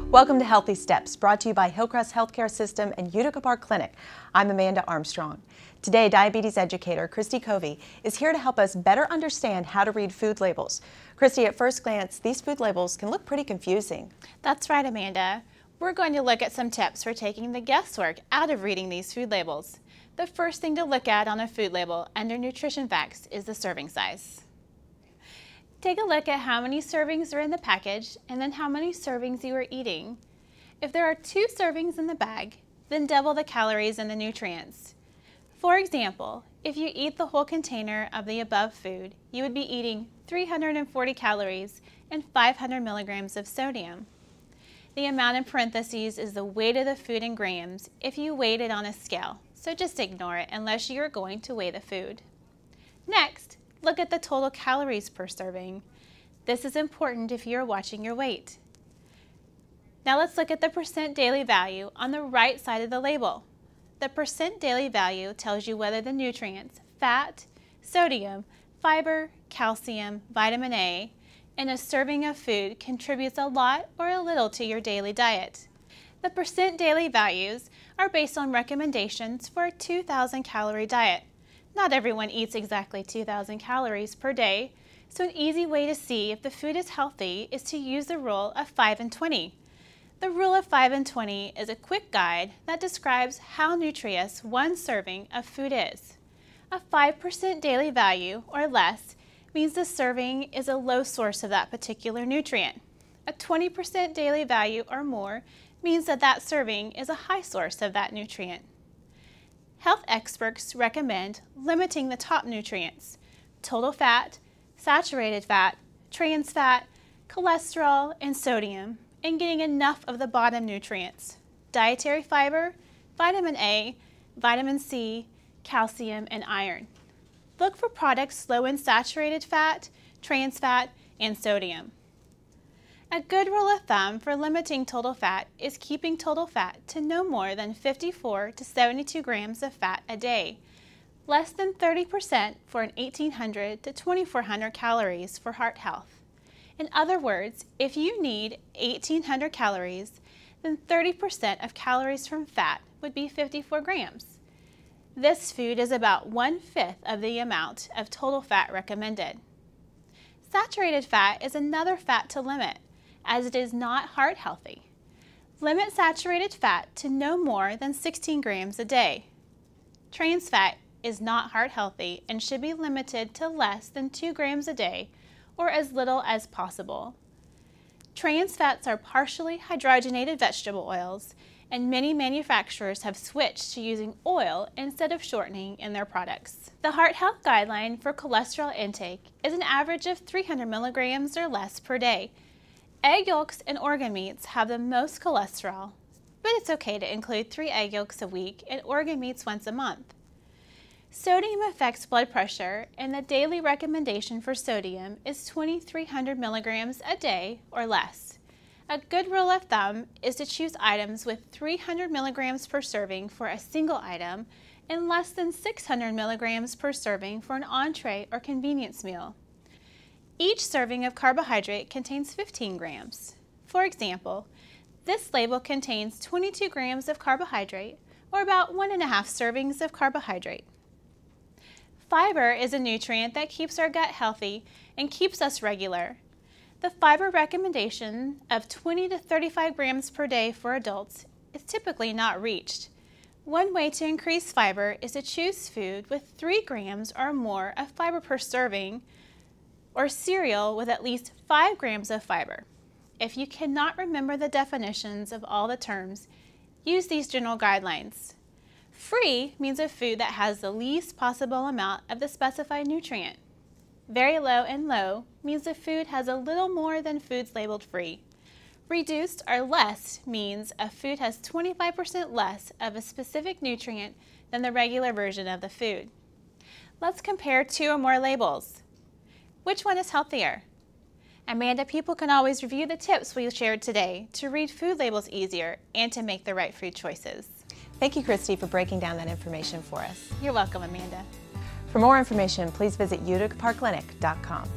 Welcome to Healthy Steps, brought to you by Hillcrest Healthcare System and Utica Park Clinic. I'm Amanda Armstrong. Today, diabetes educator Christy Covey is here to help us better understand how to read food labels. Christy, at first glance, these food labels can look pretty confusing. That's right, Amanda. We're going to look at some tips for taking the guesswork out of reading these food labels. The first thing to look at on a food label under nutrition facts is the serving size. Take a look at how many servings are in the package and then how many servings you are eating. If there are 2 servings in the bag, then double the calories and the nutrients. For example, if you eat the whole container of the above food, you would be eating 340 calories and 500 milligrams of sodium. The amount in parentheses is the weight of the food in grams if you weighed it on a scale, so just ignore it unless you are going to weigh the food. Next, look at the total calories per serving. This is important if you are watching your weight. Now let's look at the percent daily value on the right side of the label. The percent daily value tells you whether the nutrients, fat, sodium, fiber, calcium, vitamin A, in a serving of food contributes a lot or a little to your daily diet. The percent daily values are based on recommendations for a 2,000 calorie diet. Not everyone eats exactly 2,000 calories per day, so an easy way to see if the food is healthy is to use the rule of 5 and 20. The rule of 5 and 20 is a quick guide that describes how nutritious one serving of food is. A 5% daily value or less means the serving is a low source of that particular nutrient. A 20% daily value or more means that that serving is a high source of that nutrient. Health experts recommend limiting the top nutrients: total fat, saturated fat, trans fat, cholesterol, and sodium, and getting enough of the bottom nutrients: dietary fiber, vitamin A, vitamin C, calcium, and iron. Look for products low in saturated fat, trans fat, and sodium. A good rule of thumb for limiting total fat is keeping total fat to no more than 54 to 72 grams of fat a day, less than 30% for an 1,800 to 2,400 calories for heart health. In other words, if you need 1,800 calories, then 30% of calories from fat would be 54 grams. This food is about 1/5 of the amount of total fat recommended. Saturated fat is another fat to limit, as it is not heart healthy. Limit saturated fat to no more than 16 grams a day. Trans fat is not heart healthy and should be limited to less than 2 grams a day or as little as possible. Trans fats are partially hydrogenated vegetable oils, and many manufacturers have switched to using oil instead of shortening in their products. The Heart Health Guideline for cholesterol intake is an average of 300 milligrams or less per day. Egg yolks and organ meats have the most cholesterol, but it's okay to include 3 egg yolks a week and organ meats once a month. Sodium affects blood pressure, and the daily recommendation for sodium is 2,300 milligrams a day or less. A good rule of thumb is to choose items with 300 milligrams per serving for a single item and less than 600 milligrams per serving for an entree or convenience meal. Each serving of carbohydrate contains 15 grams. For example, this label contains 22 grams of carbohydrate, or about 1.5 servings of carbohydrate. Fiber is a nutrient that keeps our gut healthy and keeps us regular. The fiber recommendation of 20 to 35 grams per day for adults is typically not reached. One way to increase fiber is to choose food with 3 grams or more of fiber per serving, or cereal with at least 5 grams of fiber. If you cannot remember the definitions of all the terms, use these general guidelines. Free means a food that has the least possible amount of the specified nutrient. Very low and low means the food has a little more than foods labeled free. Reduced or less means a food has 25% less of a specific nutrient than the regular version of the food. Let's compare 2 or more labels. Which one is healthier? Amanda, people can always review the tips we shared today to read food labels easier and to make the right food choices. Thank you, Christy, for breaking down that information for us. You're welcome, Amanda. For more information, please visit uticaparkclinic.com.